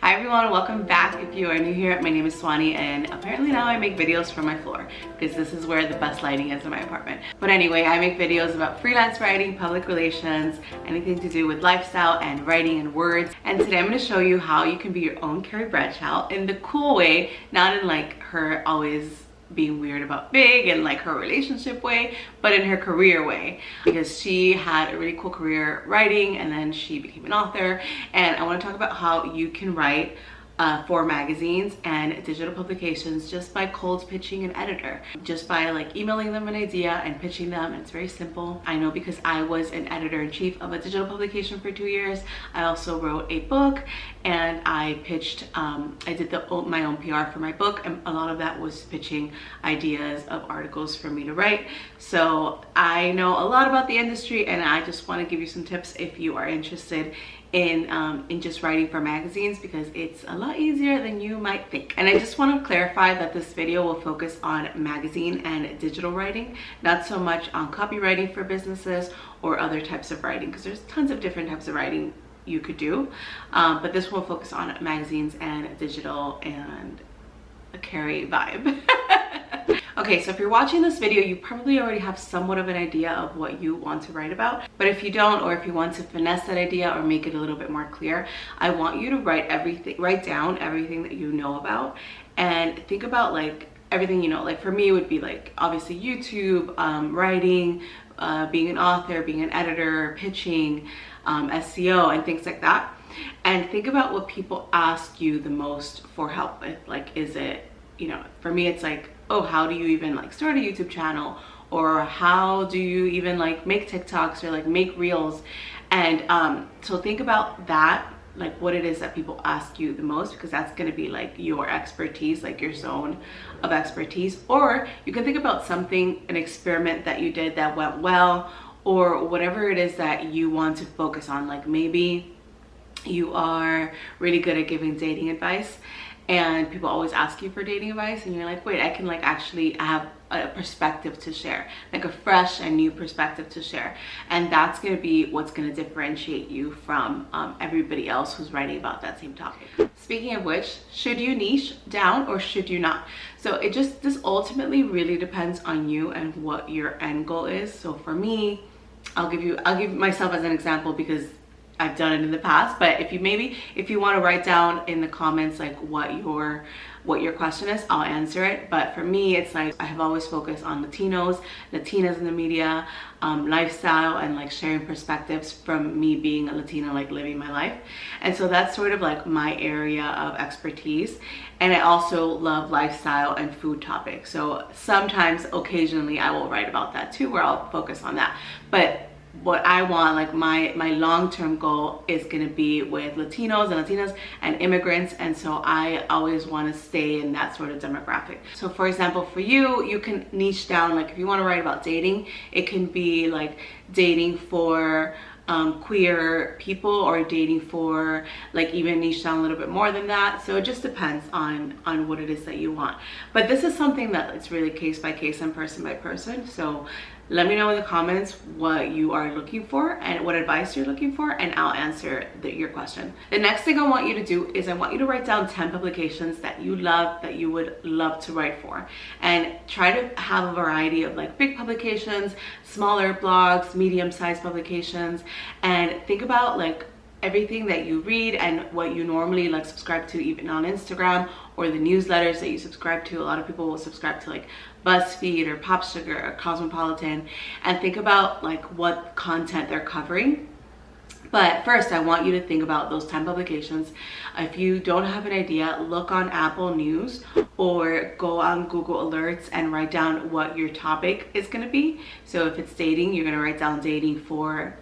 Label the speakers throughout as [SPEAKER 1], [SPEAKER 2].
[SPEAKER 1] Hi everyone, welcome back. If you are new here, my name is Swani and apparently now I make videos from my floor because this is where the best lighting is in my apartment. But anyway, I make videos about freelance writing, public relations, anything to do with lifestyle and writing and words. And today I'm going to show you how you can be your own Carrie Bradshaw in the cool way, not in like her always being weird about big and like her relationship way, but in her career way, because she had a really cool career writing and then she became an author. And I want to talk about how you can write for magazines and digital publications just by cold pitching an editor, just by like emailing them an idea and pitching them. And it's very simple. I know because I was an editor-in-chief of a digital publication for 2 years. I also wrote a book and I pitched, I did my own PR for my book, and a lot of that was pitching ideas of articles for me to write. So I know a lot about the industry and I just want to give you some tips if you are interested in just writing for magazines, because it's a lot easier than you might think. And I just want to clarify that this video will focus on magazine and digital writing, not so much on copywriting for businesses or other types of writing, because there's tons of different types of writing you could do, but this will focus on magazines and digital and a Carrie vibe. Okay, so if you're watching this video, you probably already have somewhat of an idea of what you want to write about. But if you don't, or if you want to finesse that idea or make it a little bit more clear, I want you to write down everything that you know about, and think about like everything you know. Like for me, it would be like obviously YouTube, writing, being an author, being an editor, pitching, SEO, and things like that. And think about what people ask you the most for help with. Like, is it, you know, for me, it's like, oh, how do you even like start a YouTube channel? Or how do you even like make TikToks or like make reels? And so think about that, like what it is that people ask you the most, because that's going to be like your expertise, like your zone of expertise. Or you can think about something, an experiment that you did that went well, or whatever it is that you want to focus on. Like maybe you are really good at giving dating advice and people always ask you for dating advice, and you're like, wait, I can like actually have a perspective to share, like a fresh and new perspective to share. And that's going to be what's going to differentiate you from everybody else who's writing about that same topic. Speaking of which, should you niche down or should you not? So this ultimately really depends on you and what your end goal is. So for me, I'll give myself as an example because I've done it in the past. But if you want to write down in the comments like what your question is, I'll answer it. But for me, it's like I have always focused on Latinas in the media, lifestyle, and like sharing perspectives from me being a Latina, like living my life. And so that's sort of like my area of expertise. And I also love lifestyle and food topics. So sometimes, occasionally, I will write about that too, where I'll focus on that. But what I want, like my long-term goal, is going to be with Latinos and Latinas and immigrants. And so I always want to stay in that sort of demographic. So for example, for you can niche down, like if you want to write about dating, it can be like dating for queer people, or dating for like even niche down a little bit more than that. So it just depends on what it is that you want. But this is something that it's really case by case and person by person. So let me know in the comments what you are looking for and what advice you're looking for, and I'll answer your question. The next thing I want you to do is I want you to write down 10 publications that you love, that you would love to write for, and try to have a variety of like big publications, smaller blogs, medium-sized publications, and think about like everything that you read and what you normally like subscribe to, even on Instagram, or the newsletters that you subscribe to. A lot of people will subscribe to like BuzzFeed or Pop Sugar or Cosmopolitan, and think about like what content they're covering. But first, I want you to think about those 10 publications. If you don't have an idea, look on Apple News or go on Google Alerts and write down what your topic is going to be. So if it's dating, you're going to write down dating for,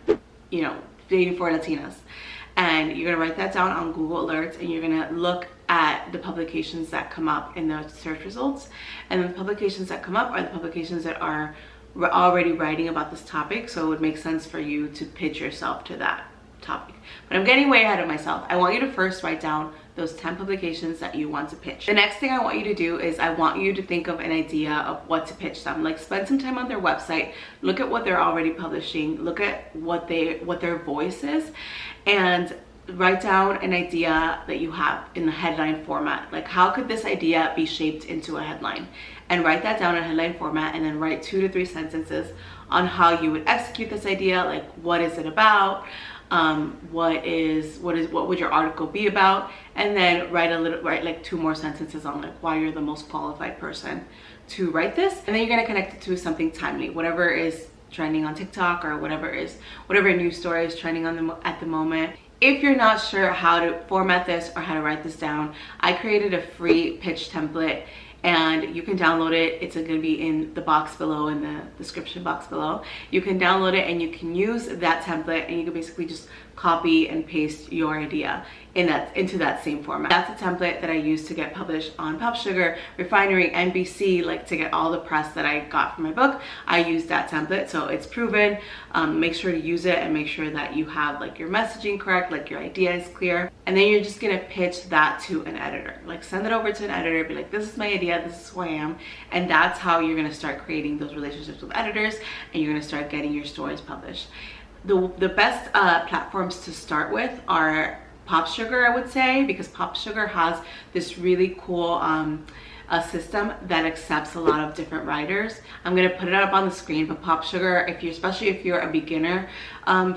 [SPEAKER 1] you know, dating for Latinas. And you're going to write that down on Google Alerts, and you're going to look at the publications that come up in the search results. And the publications that come up are the publications that are already writing about this topic. So it would make sense for you to pitch yourself to that topic. But I'm getting way ahead of myself. I want you to first write down those 10 publications that you want to pitch. The next thing I want you to do is I want you to think of an idea of what to pitch them. Like spend some time on their website, look at what they're already publishing, look at what their voice is, and write down an idea that you have in the headline format. Like, how could this idea be shaped into a headline? And write that down in headline format, and then write 2 to 3 sentences on how you would execute this idea. Like, what is it about? What would your article be about? And then write like 2 more sentences on like why you're the most qualified person to write this. And then you're gonna connect it to something timely, whatever is trending on TikTok, or whatever news story is trending at the moment. If you're not sure how to format this or how to write this down, I created a free pitch template, and you can download it. It's going to be in the box below, in the description box below. You can download it and you can use that template, and you can basically just copy and paste your idea into that same format. That's a template that I used to get published on Pop Sugar, Refinery, NBC, like to get all the press that I got for my book. I used that template, so it's proven. Make sure to use it and make sure that you have like your messaging correct, like your idea is clear. And then you're just gonna pitch that to an editor. Like, send it over to an editor, be like, this is my idea, this is who I am. And that's how you're gonna start creating those relationships with editors, and you're gonna start getting your stories published. The best platforms to start with are Pop Sugar, I would say, because Pop Sugar has this really cool a system that accepts a lot of different writers. I'm gonna put it up on the screen, but Pop Sugar, especially if you're a beginner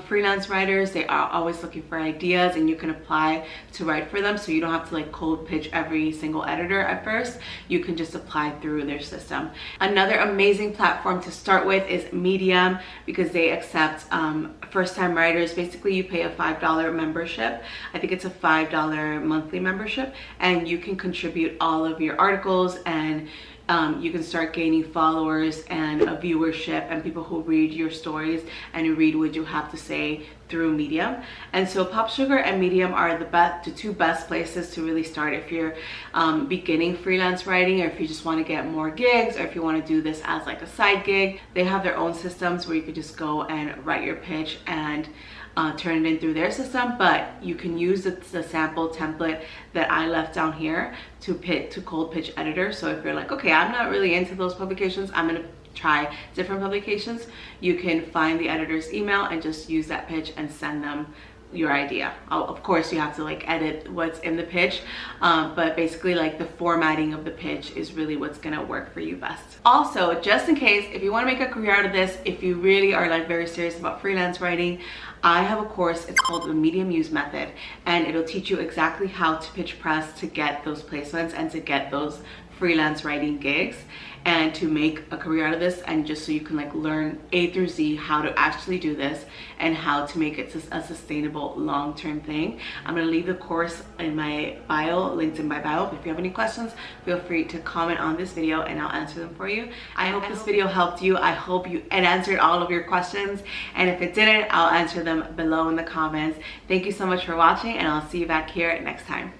[SPEAKER 1] freelance writers, they are always looking for ideas, and you can apply to write for them, so you don't have to like cold pitch every single editor at first. You can just apply through their system. Another amazing platform to start with is Medium, because they accept first-time writers. Basically, you pay a $5 membership. I think it's a $5 monthly membership, and you can contribute all of your articles, and you can start gaining followers and a viewership, and people who read your stories and read what you have to say through Medium. And so Pop Sugar and Medium are the 2 best places to really start if you're beginning freelance writing, or if you just want to get more gigs, or if you want to do this as like a side gig. They have their own systems where you could just go and write your pitch and turn it in through their system, but you can use the sample template that I left down here to cold pitch editors. So if you're like, okay, I'm not really into those publications, I'm gonna try different publications, you can find the editor's email and just use that pitch and send them your idea. Of course, you have to like edit what's in the pitch, but basically like the formatting of the pitch is really what's gonna work for you best. Also, just in case, if you want to make a career out of this, if you really are like very serious about freelance writing, I have a course. It's called the Medium Use Method, and it'll teach you exactly how to pitch press to get those placements and to get those freelance writing gigs, and to make a career out of this, and just so you can like learn A through Z how to actually do this and how to make it a sustainable long-term thing. I'm gonna leave the course in my bio, linked in my bio. If you have any questions, feel free to comment on this video and I'll answer them for you. I hope this video helped you. I hope it answered all of your questions, and if it didn't, I'll answer them below in the comments. Thank you so much for watching, and I'll see you back here next time.